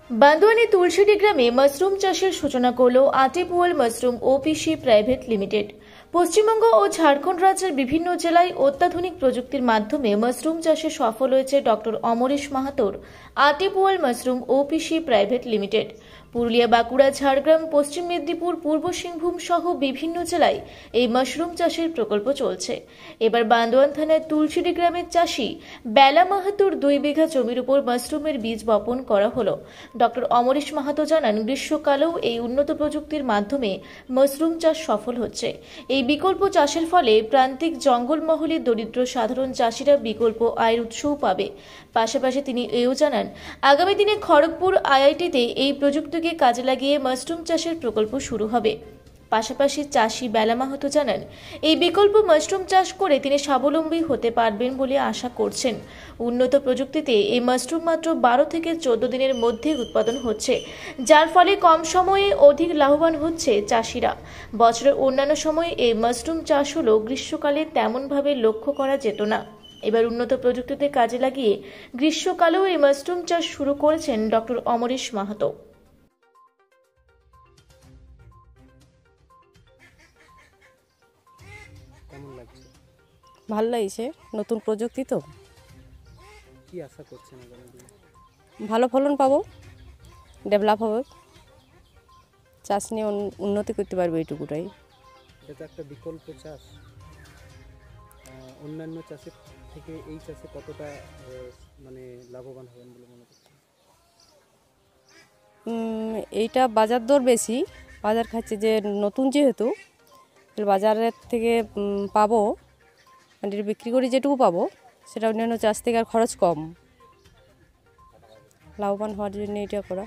বান্দোয়ানের তুলসীডি গ্রামে মাশরুম চাষের সূচনা করল আটিপুয়াল mushroom OPC private limited. Paschimbanga ও ঝাড়খণ্ড রাজ্যের বিভিন্ন জেলায় অত্যাধুনিক প্রযুক্তির মাধ্যমে মাশরুম চাষে সফল হয়েছে ডক্টর অমরেশ মাহাতোর আটিপুয়াল mushroom OPC private limited. Purulia, Bankura, Jhargram, Paschim Medinipur, পূর্ব সিংভূম সহ বিভিন্ন জেলায় এই মাশরুম চাষের প্রকল্প চলছে। এবার বান্দোয়ান থানার তুলসীডি গ্রামের চাষি বেলা মাহাতোর 2 বিঘা জমির উপর মাশরুমের বীজ বপন করা হলো। ডক্টর অমরেশ মাহাতো জানান, গ্রীষ্মকালেও এই উন্নত প্রযুক্তির মাধ্যমে মাশরুম চাষ সফল হচ্ছে। এই বিকল্প চাষের ফলে প্রান্তিক জঙ্গলমহলের দরিদ্র সাধারণ চাষিরা বিকল্প আয়ের উৎসও পাবে। পাশাপাশি তিনি এও জানান, আগামী দিনে খড়গপুর আইআইটিতে এই প্রযুক্তিকে কাজে লাগিয়ে মাশরুম চাষের প্রকল্প শুরু হবে। পাশাপাশি চাষি বেলা মাহাতো জানান, এই বিকল্প মাশরুম চাষ করে তিনি স্বাবলম্বী হতে পারবেন বলে আশা করছেন। উন্নত প্রযুক্তিতে এই মাশরুম মাত্র 12 থেকে 14 দিনের মধ্যে উৎপাদন হচ্ছে, যার ফলে কম সময়ে অধিক লাভবান হচ্ছে চাষিরা। বছরের অন্যান্য সময়ে এই মাশরুম চাষ হলো গ্রীষ্মকালে তেমনভাবে লক্ষ্য করা যেত না। এবার উন্নত প্রযুক্তিতে কাজে লাগিয়ে গ্রীষ্মকালেও এই মাশরুম চাষ শুরু করেছেন ডক্টর অমরেশ মাহাতো। ভালো লাগছে, নতুন প্রযুক্তি তো। কি আশা করছেন আগামী দিনে? ভালো ফলন পাবো, ডেভেলপ হবে, চাষ নিয়ে উন্নতি করতে পারবো, এইটুকুটাই। এটা তো একটা বিকল্প চাষ, অন্যান্য চাষের থেকে এই চাষে কতটা মানে লাভবান হবেন বলে মনে করছেন? এইটা বাজার দর বেশি, বাজার খাচ্ছে যে নতুন, যেহেতু বাজারের থেকে পাবো, মানে বিক্রি করে যেটুকু পাবো সেটা অন্যান্য চাষ থেকে আর খরচ কম, লাভবান হওয়ার জন্য এটা করা।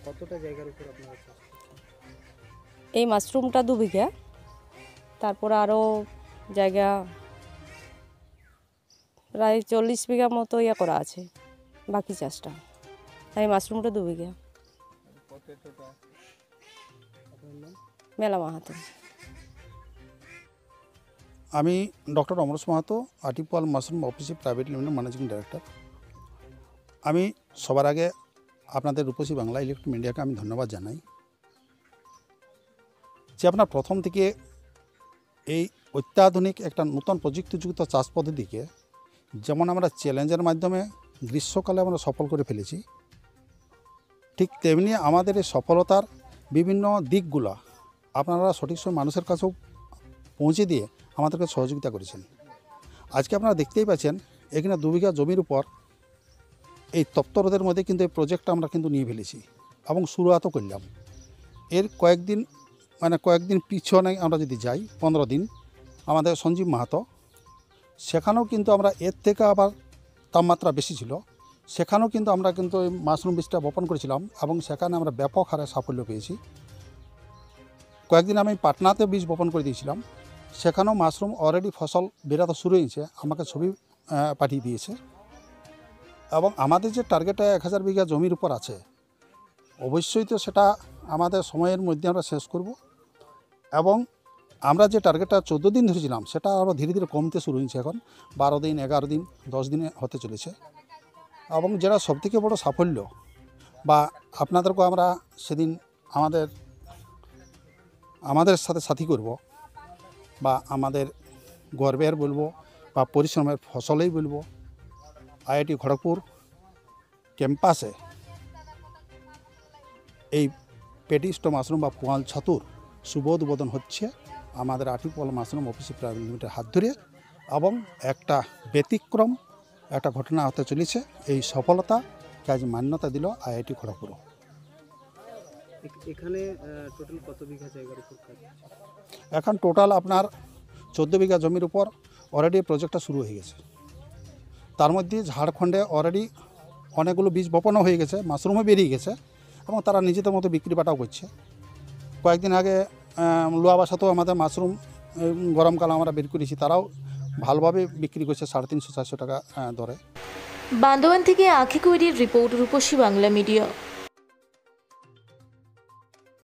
কতটা জায়গার উপর আপনারা চাষ করছেন? এই মাশরুমটা 2 বিঘা, তারপর আরও জায়গা প্রায় 40 বিঘা মতো করা আছে বাকি চাষটা। তাই মাশরুমটা 2 বিঘা। মেলা মাহাতো। আমি ডক্টর অমরেশ মাহাতো, আটিপুয়াল mushroom OPC private limited managing director. আমি সবার আগে আপনাদের রূপসী বাংলা ইলেকট্রিক মিডিয়াকে আমি ধন্যবাদ জানাই যে আপনার প্রথম থেকে এই অত্যাধুনিক একটা নতুন প্রযুক্তিযুক্ত চাষ পদ্ধতিকে যেমন আমরা চ্যালেঞ্জের মাধ্যমে গ্রীষ্মকালে আমরা সফল করে ফেলেছি, ঠিক তেমনি আমাদের এই সফলতার বিভিন্ন দিকগুলো আপনারা সঠিক সময় মানুষের কাছেও পৌঁছে দিয়ে আমাদেরকে সহযোগিতা করেছেন। আজকে আপনারা দেখতেই পাচ্ছেন এখানে 2 বিঘা জমির উপর এই তপ্ত রোদের মধ্যে কিন্তু এই প্রজেক্টটা আমরা কিন্তু নিয়ে ফেলেছি এবং শুরুয়াতও করলাম। এর কয়েকদিন পিছনে আমরা যদি যাই, 15 দিন, আমাদের সঞ্জীব মাহাতো, সেখানেও কিন্তু আমরা এর থেকে আবার তাপমাত্রা বেশি ছিল, সেখানেও কিন্তু আমরা কিন্তু এই মাশরুম বীজটা বপন করেছিলাম এবং সেখানে আমরা ব্যাপক হারে সাফল্য পেয়েছি। কয়েকদিন আমি পাটনাতে বীজ বপন করে দিয়েছিলাম, সেখানেও মাশরুম অলরেডি ফসল বেরাতে শুরু হয়েছে, আমাকে ছবি পাঠিয়ে দিয়েছে। এবং আমাদের যে টার্গেটে 1000 বিঘা জমির উপর আছে, অবশ্যই তো সেটা আমাদের সময়ের মধ্যে আমরা শেষ করব। এবং আমরা যে টার্গেটটা 14 দিন ধরেছিলাম সেটা আরও ধীরে ধীরে কমতে শুরু হয়েছে, এখন 12 দিন, 11 দিন, 10 দিনে হতে চলেছে। এবং যেটা সবথেকে বড় সাফল্য, বা আপনাদেরকেও আমরা সেদিন আমাদের সাথে সাথী করব, বা আমাদের গর্বের বলবো বা পরিশ্রমের ফসলেই বলবো, আইআইটি খড়গপুর ক্যাম্পাসে এই পেটিস্টো মাশরুম বা পোয়াল ছাতুর শুভ উদ্বোধন হচ্ছে আমাদের আটিপুয়াল মাশরুম ওপিসি প্রাইভেট লিমিটেড হাত ধরে। এবং একটা ব্যতিক্রম একটা ঘটনা হতে চলেছে, এই সফলতা আজ মান্যতা দিল আইআইটি খড়গপুর। এখানে টোটাল কত বিঘা জায়গার উপর কাজ? এখন টোটাল আপনার 14 বিঘা জমির উপর অলরেডি প্রজেক্টটা শুরু হয়ে গেছে। তার মধ্যে ঝাড়খণ্ডে অলরেডি অনেকগুলো বীজ বপনও হয়ে গেছে, মাশরুমও বেরিয়ে গেছে এবং তারা নিজেদের মতো বিক্রি বাটাও করছে। কয়েকদিন আগে লোয়া বাসাতেও আমাদের মাশরুম গরমকালে আমরা বের করেছি, তারাও ভালোভাবে বিক্রি করছে 350-400 টাকা দরে। বান্দোয়ান থেকে আঁখি কৈরির রিপোর্ট, রূপসী বাংলা মিডিয়া।